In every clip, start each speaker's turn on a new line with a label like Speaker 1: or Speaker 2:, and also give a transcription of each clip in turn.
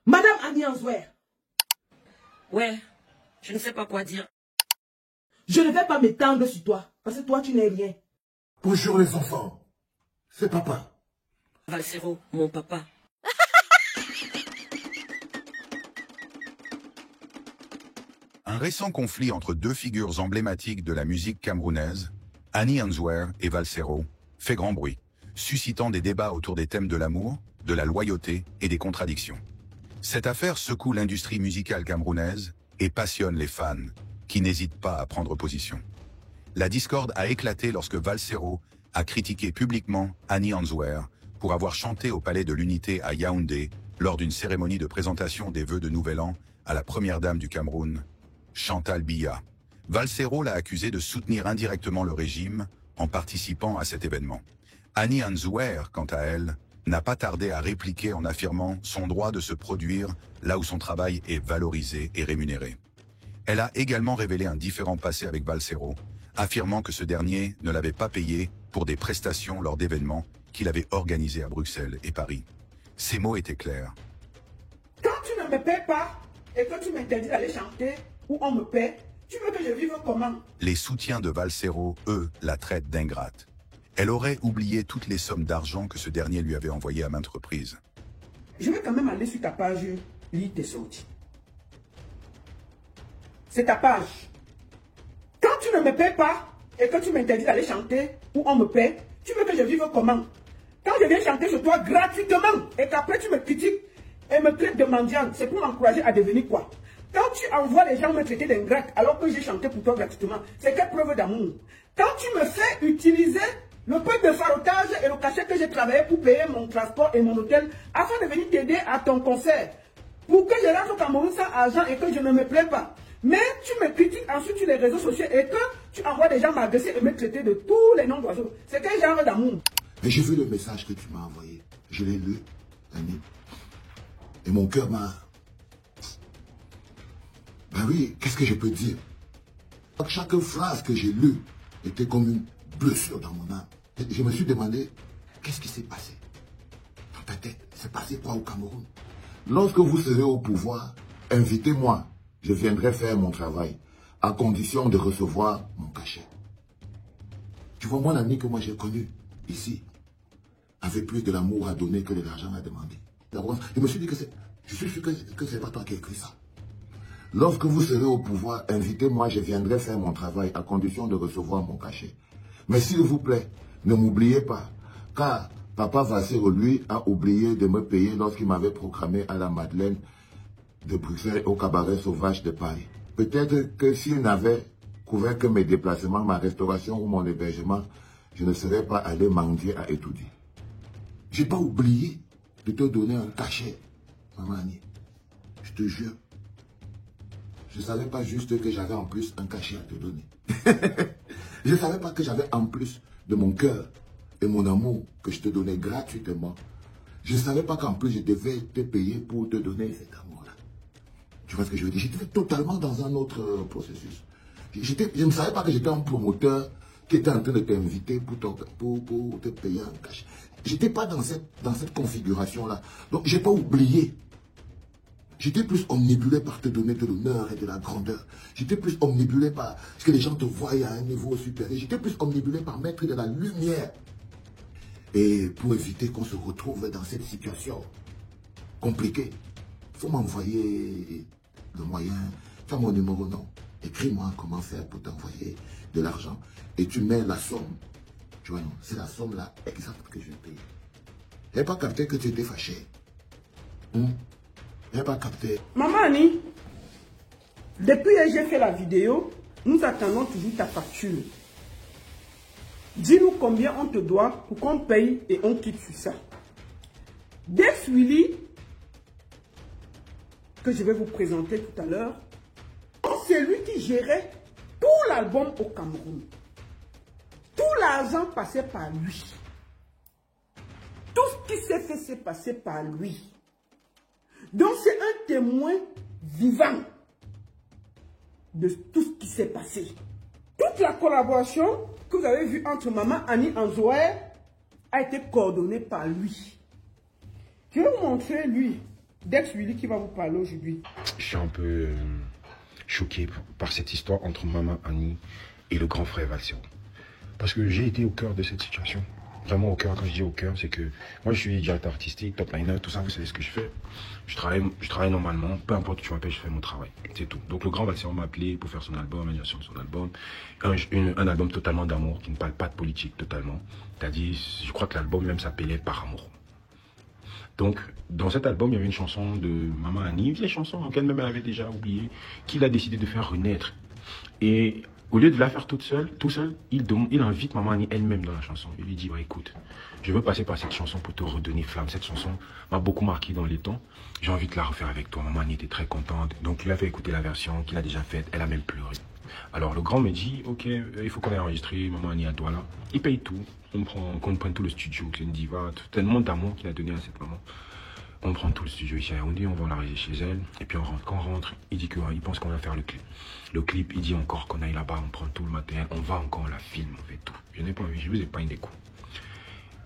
Speaker 1: Madame Annie Anzouer.
Speaker 2: Ouais, je ne sais pas quoi dire.
Speaker 1: Je ne vais pas m'étendre sur toi, parce que toi, tu n'es rien.
Speaker 3: Bonjour les enfants, c'est papa.
Speaker 2: Valsero, mon papa.
Speaker 4: Un récent conflit entre deux figures emblématiques de la musique camerounaise, Annie Anzouer et Valsero, fait grand bruit, suscitant des débats autour des thèmes de l'amour, de la loyauté et des contradictions. Cette affaire secoue l'industrie musicale camerounaise et passionne les fans, qui n'hésitent pas à prendre position. La discorde a éclaté lorsque Valsero a critiqué publiquement Annie Anzouer pour avoir chanté au Palais de l'Unité à Yaoundé lors d'une cérémonie de présentation des vœux de Nouvel An à la première dame du Cameroun, Chantal Biya. Valsero l'a accusé de soutenir indirectement le régime en participant à cet événement. Annie Anzouer, quant à elle, n'a pas tardé à répliquer en affirmant son droit de se produire là où son travail est valorisé et rémunéré. Elle a également révélé un différend passé avec Valsero, affirmant que ce dernier ne l'avait pas payé pour des prestations lors d'événements qu'il avait organisés à Bruxelles et Paris. Ses mots étaient clairs.
Speaker 1: Quand tu ne me paies pas et que tu m'interdis d'aller chanter où on me paie, tu veux que je vive comment?
Speaker 4: Les soutiens de Valsero, eux, la traitent d'ingrate. Elle aurait oublié toutes les sommes d'argent que ce dernier lui avait envoyées à maintes reprises.
Speaker 1: Je vais quand même aller sur ta page, lire tes sorties. C'est ta page. Quand tu ne me paies pas et que tu m'interdis d'aller chanter où on me paie, tu veux que je vive comment? Quand je viens chanter chez toi gratuitement et qu'après tu me critiques et me traites de mendiante, c'est pour m'encourager à devenir quoi? Quand tu envoies les gens me traiter d'ingrate alors que j'ai chanté pour toi gratuitement, c'est quelle preuve d'amour? Quand tu me fais utiliser le peu de farotage et le cachet que j'ai travaillé pour payer mon transport et mon hôtel afin de venir t'aider à ton concert, pour que je rentre au Cameroun sans argent et que je ne me plains pas. Mais tu me critiques ensuite sur les réseaux sociaux et que tu envoies des gens m'agresser et me traiter de tous les noms d'oiseaux. C'est quel genre d'amour?
Speaker 3: Et j'ai vu le message que tu m'as envoyé. Je l'ai lu, Annie. Et mon cœur m'a... Ben oui, qu'est-ce que je peux dire? Chaque phrase que j'ai lue était comme une blessure dans mon âme. Et je me suis demandé, qu'est-ce qui s'est passé? Dans ta tête, c'est passé quoi au Cameroun? Lorsque vous serez au pouvoir, invitez-moi. Je viendrai faire mon travail, à condition de recevoir mon cachet. Tu vois, mon ami que moi j'ai connu, ici, avait plus de l'amour à donner que de l'argent à demander. Je me suis dit que c'est... Je suis sûr que c'est pas toi qui as écrit ça. Lorsque vous serez au pouvoir, invitez-moi, je viendrai faire mon travail, à condition de recevoir mon cachet. Mais s'il vous plaît, ne m'oubliez pas, car Papa Valsero, lui, a oublié de me payer lorsqu'il m'avait programmé à la Madeleine de Bruxelles au cabaret sauvage de Paris. Peut-être que s'il n'avait couvert que mes déplacements, ma restauration ou mon hébergement, je ne serais pas allé mendier à étudier. Je n'ai pas oublié de te donner un cachet, maman Annie. Je te jure. Je ne savais pas juste que j'avais en plus un cachet à te donner. Je ne savais pas que j'avais en plus de mon cœur et mon amour que je te donnais gratuitement. Je ne savais pas qu'en plus je devais te payer pour te donner cet amour-là. Tu vois ce que je veux dire? J'étais totalement dans un autre processus. Je ne savais pas que j'étais un promoteur qui était en train de t'inviter pour te payer un cachet. Je n'étais pas dans cette configuration-là. Donc, je n'ai pas oublié. J'étais plus omnibulé par te donner de l'honneur et de la grandeur. J'étais plus omnibulé par ce que les gens te voient à un niveau supérieur. J'étais plus omnibulé par mettre de la lumière. Et pour éviter qu'on se retrouve dans cette situation compliquée, il faut m'envoyer le moyen. Tu as mon numéro, non? Écris-moi comment faire pour t'envoyer de l'argent. Et tu mets la somme. Tu vois, non? C'est la somme là exacte que je vais payer. Je n'ai pas capté que tu étais fâché. Je n'ai pas capté.
Speaker 1: Maman Annie, depuis que j'ai fait la vidéo, nous attendons toujours ta facture. Dis-nous combien on te doit pour qu'on paye et on quitte sur ça. Dex Willy, que je vais vous présenter tout à l'heure, c'est lui qui gérait tout l'album au Cameroun. Tout l'argent passait par lui. Tout ce qui s'est fait, c'est passé par lui. Donc c'est un témoin vivant de tout ce qui s'est passé. Toute la collaboration que vous avez vue entre maman Annie Anzouer a été coordonnée par lui. Je vais vous montrer lui. Dex-Willy qui va vous parler aujourd'hui.
Speaker 5: Je suis un peu choqué par cette histoire entre Maman Annie et le grand frère Valsero. Parce que j'ai été au cœur de cette situation. Vraiment au cœur. Quand je dis au cœur, c'est que moi je suis directeur artistique, top liner, tout ça, vous savez ce que je fais. Je travaille normalement, peu importe où tu m'appelles, je fais mon travail. C'est tout. Donc le grand Valsero m'a appelé pour faire son album, l'animation de son album. Un album totalement d'amour, qui ne parle pas de politique totalement. C'est-à-dire, je crois que l'album même s'appelait Par amour. Donc, dans cet album, il y avait une chanson de Maman Annie, une vieille chanson qu'elle même avait déjà oubliée, qu'il a décidé de faire renaître. Et au lieu de la faire tout seul, il invite Maman Annie elle-même dans la chanson. Il lui dit, bah, écoute, je veux passer par cette chanson pour te redonner flamme. Cette chanson m'a beaucoup marqué dans les temps. J'ai envie de la refaire avec toi. Maman Annie était très contente. Donc, il a fait écouter la version qu'il a déjà faite. Elle a même pleuré. Alors, le grand me dit, ok, il faut qu'on ait enregistré Maman Annie à Douala. Il paye tout. Qu'on prenne tout le studio, que c'est une diva, tellement d'amour qu'il a donné à cette maman. On prend tout le studio ici à Yaoundé, on va l'enregistrer chez elle, et puis on rentre. Quand on rentre, il dit qu'il pense qu'on va faire le clip. Le clip, il dit encore qu'on aille là-bas, on prend tout le matériel, on va encore, on la filme, on fait tout. Je n'ai pas envie, je vous ai pas une des coups.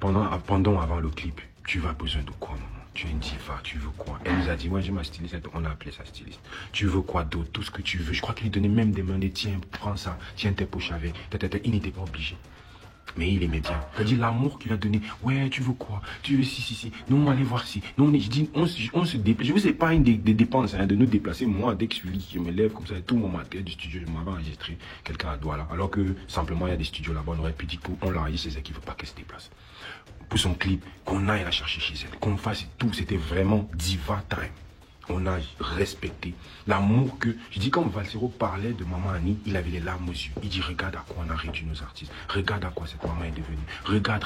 Speaker 5: Avant le clip, tu vas besoin de quoi, maman? Tu es une diva, tu veux quoi? Elle nous a dit, ouais, j'ai ma styliste, on a appelé sa styliste. Tu veux quoi d'autre? Tout ce que tu veux. Je crois qu'il lui donnait même des mains, tiens, prends ça, tiens tes poches avec. Il n'était pas obligé. Mais il aimait bien. C'est-à-dire l'amour qu'il a donné. Ouais, tu veux quoi? Tu veux si. Non, allez voir si. Non, je dis, on se déplace. Je vous épargne des dépenses, hein, de nous déplacer. Moi, dès que je me lève comme ça, tout mon matériel du studio, je m'avais enregistré quelqu'un à Douala. Alors que simplement, il y a des studios là-bas, on aurait pu dire qu'on l'enregistre, c'est ça qu'il ne faut pas qu'elle se déplace. Pour son clip, qu'on aille la chercher chez elle, qu'on fasse tout. C'était vraiment diva time. On a respecté l'amour que... Je dis, quand Valsero parlait de Maman Annie, il avait les larmes aux yeux. Il dit, regarde à quoi on a réduit nos artistes. Regarde à quoi cette maman est devenue. Regarde.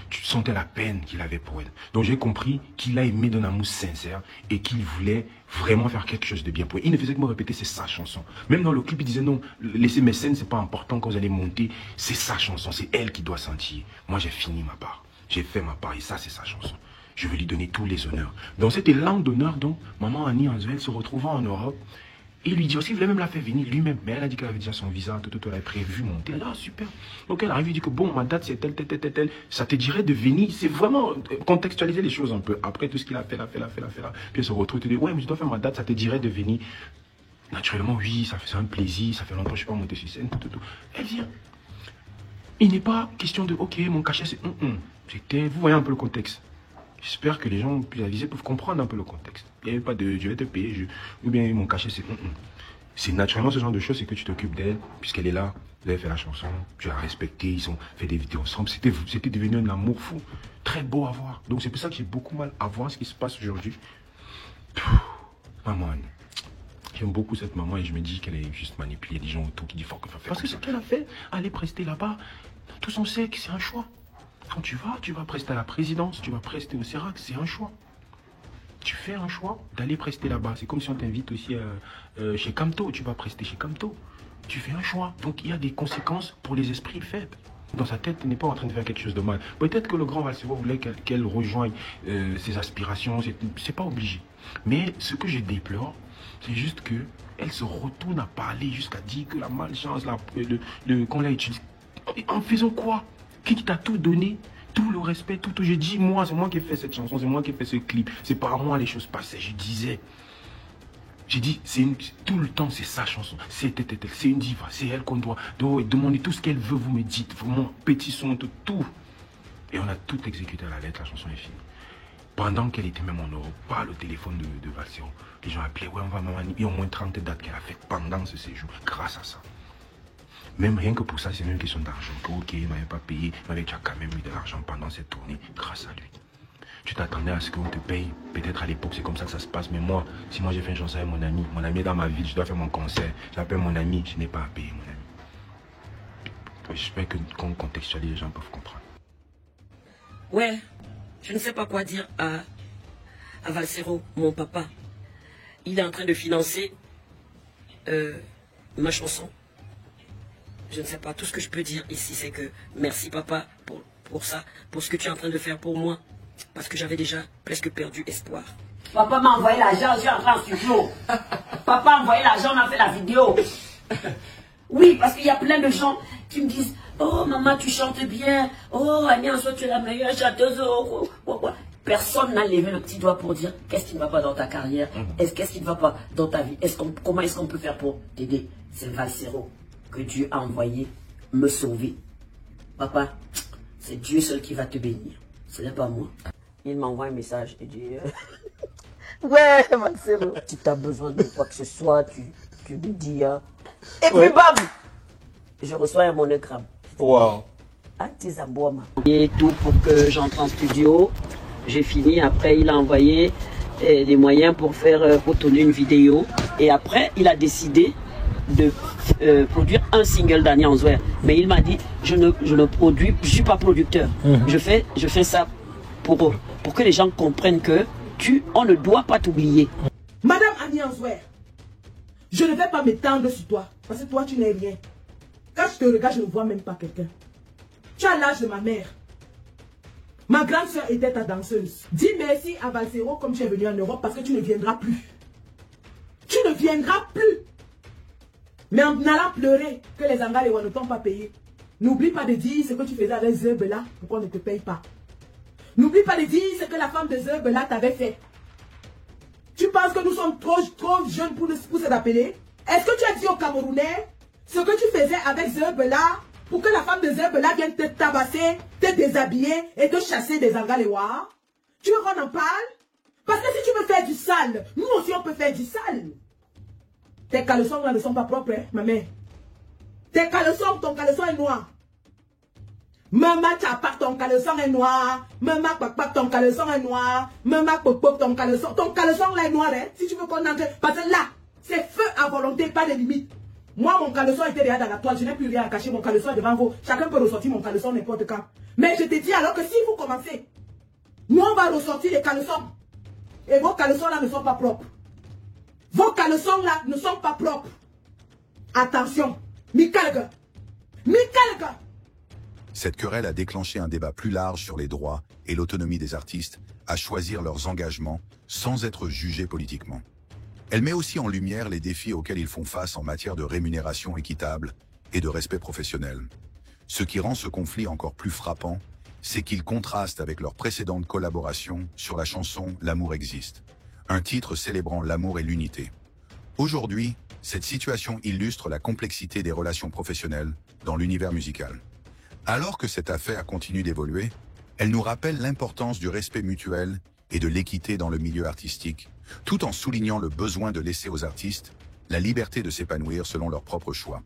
Speaker 5: Tu sentais la peine qu'il avait pour elle. Donc j'ai compris qu'il a aimé d'un amour sincère et qu'il voulait vraiment faire quelque chose de bien pour elle. Il ne faisait que me répéter, c'est sa chanson. Même dans le clip, il disait, non, laissez mes scènes, c'est pas important quand vous allez monter. C'est sa chanson, c'est elle qui doit sentir. Moi, j'ai fini ma part. J'ai fait ma part et ça, c'est sa chanson. Je vais lui donner tous les honneurs. Dans cet élan d'honneur, donc, Maman Annie Answell se retrouvant en Europe, il lui dit aussi, il voulait même la faire venir lui-même. Mais elle a dit qu'elle avait déjà son visa, tout, elle avait prévu monter. Elle a dit, ah, super. Donc elle arrive, il dit que bon, ma date c'est telle. Ça te dirait de venir. C'est vraiment contextualiser les choses un peu. Après tout ce qu'il a fait là. Puis elle se retrouve, elle te dit, ouais, mais je dois faire ma date, ça te dirait de venir. Naturellement, oui, ça fait un plaisir, ça fait longtemps que je ne suis pas monté sur scène, tout. Elle vient. Il n'est pas question de, ok, mon cachet c'est... C'était, vous voyez un peu le contexte. J'espère que les gens plus avisés peuvent comprendre un peu le contexte. Il n'y avait pas de je vais te payer, ou bien mon cachet c'est... C'est naturellement ce genre de choses, c'est que tu t'occupes d'elle, puisqu'elle est là, vous avez fait la chanson, tu l'as respectée, ils ont fait des vidéos ensemble. C'était devenu un amour fou, très beau à voir. Donc c'est pour ça que j'ai beaucoup mal à voir ce qui se passe aujourd'hui. Maman, j'aime beaucoup cette maman et je me dis qu'elle est juste manipulée des gens autour qui disent faut que faire. Parce que ce qu'elle a fait, aller prester là-bas, tous on sait que c'est un choix. Quand tu vas prester à la présidence, tu vas prester au CERAC, c'est un choix. Tu fais un choix d'aller prester là-bas. C'est comme si on t'invite aussi chez Camto, tu vas prester chez Camto. Tu fais un choix. Donc il y a des conséquences pour les esprits faibles. Dans sa tête, elle n'est pas en train de faire quelque chose de mal. Peut-être que le grand Valsero voulait qu'elle rejoigne ses aspirations, c'est pas obligé. Mais ce que je déplore, c'est juste qu'elle se retourne à parler jusqu'à dire que la malchance, qu'on l'a utilisé. En faisant quoi? Qui t'a tout donné, tout le respect, tout. J'ai dit, moi, c'est moi qui ai fait cette chanson, c'est moi qui ai fait ce clip. C'est par moi les choses passaient. Je disais, j'ai dit, tout le temps, c'est sa chanson. C'est une diva, c'est elle qu'on doit demander tout ce qu'elle veut, vous me dites. Vraiment, petit son, tout. Et on a tout exécuté à la lettre, la chanson est finie. Pendant qu'elle était même en Europe, par le téléphone de Valsero, les gens appelaient, ouais, on va Maman Annie. Il y a au moins 30 dates qu'elle a faites pendant ce séjour, grâce à ça. Même rien que pour ça, c'est même une question d'argent. Ok, il ne m'avait pas payé, il m'avait déjà quand même eu de l'argent pendant cette tournée, grâce à lui. Tu t'attendais à ce qu'on te paye, peut-être à l'époque c'est comme ça que ça se passe, mais moi, si moi j'ai fait une chanson avec mon ami est dans ma ville, je dois faire mon concert, j'appelle mon ami, je n'ai pas à payer mon ami. J'espère qu'on contextualise, les gens peuvent comprendre.
Speaker 2: Ouais, je ne sais pas quoi dire à Valsero, mon papa. Il est en train de financer ma chanson. Je ne sais pas, tout ce que je peux dire ici, c'est que merci papa pour ça, pour ce que tu es en train de faire pour moi. Parce que j'avais déjà presque perdu espoir.
Speaker 6: Papa m'a envoyé l'argent, je suis entré en studio. Papa a envoyé l'argent, on a fait la vidéo. Oui, parce qu'il y a plein de gens qui me disent, oh maman, tu chantes bien. Oh, Annie Answell, tu es la meilleure chanteuse. Personne n'a levé le petit doigt pour dire qu'est-ce qui ne va pas dans ta carrière, qu'est-ce qui ne va pas dans ta vie, comment est-ce qu'on peut faire pour t'aider. C'est Valsero que Dieu a envoyé me sauver. Papa, c'est Dieu seul qui va te bénir, ce n'est pas moi. Il m'envoie un message et dit ouais, Valsero, si tu as besoin de quoi que ce soit, tu me dis. Et puis bam, je reçois un monogramme.
Speaker 7: Wow.
Speaker 6: Et tout pour que j'entre en studio. J'ai fini. Après, il a envoyé des moyens pour tourner une vidéo. Et après, il a décidé de produire un single d'Annie Answer. Mais il m'a dit, je ne suis pas producteur. Je fais ça pour que les gens comprennent que on ne doit pas t'oublier.
Speaker 1: Madame Annie Answer, je ne vais pas m'étendre sur toi. Parce que toi, tu n'es rien. Quand je te regarde, je ne vois même pas quelqu'un. Tu as l'âge de ma mère. Ma grande soeur était ta danseuse. Dis merci à Valsero comme tu es venu en Europe parce que tu ne viendras plus. Tu ne viendras plus. Mais en allant pleurer que les Angalewa ne t'ont pas payé. N'oublie pas de dire ce que tu faisais avec Zebela pour qu'on ne te paye pas. N'oublie pas de dire ce que la femme de Zebela t'avait fait. Tu penses que nous sommes trop jeunes pour se rappeler? Est-ce que tu as dit aux Camerounais ce que tu faisais avec Zebela pour que la femme de Zebela vienne te tabasser, te déshabiller et te chasser des Angalewa? Tu veux qu'on en parle? Parce que si tu veux faire du sale, nous aussi on peut faire du sale. Tes caleçons là ne sont pas propres, hein, ma mère. Tes caleçons, ton caleçon est noir. Maman Tchapak, ton caleçon est noir. Maman Pakpak, ton caleçon est noir. Maman Pop, ton caleçon là est noir, hein. Si tu veux qu'on entre, parce que là, c'est feu à volonté, pas de limite. Moi, mon caleçon était déjà dans la toile, je n'ai plus rien à cacher, mon caleçon est devant vous. Chacun peut ressortir mon caleçon n'importe quand. Mais je te dis alors que si vous commencez, nous on va ressortir les caleçons. Et vos caleçons là ne sont pas propres. Vos caleçons là ne sont pas propres. Attention, Mikalga. Mikalga.
Speaker 4: Cette querelle a déclenché un débat plus large sur les droits et l'autonomie des artistes à choisir leurs engagements sans être jugés politiquement. Elle met aussi en lumière les défis auxquels ils font face en matière de rémunération équitable et de respect professionnel. Ce qui rend ce conflit encore plus frappant, c'est qu'il contraste avec leur précédente collaboration sur la chanson « L'amour existe », un titre célébrant l'amour et l'unité. Aujourd'hui, cette situation illustre la complexité des relations professionnelles dans l'univers musical. Alors que cette affaire continue d'évoluer, elle nous rappelle l'importance du respect mutuel et de l'équité dans le milieu artistique, tout en soulignant le besoin de laisser aux artistes la liberté de s'épanouir selon leurs propres choix.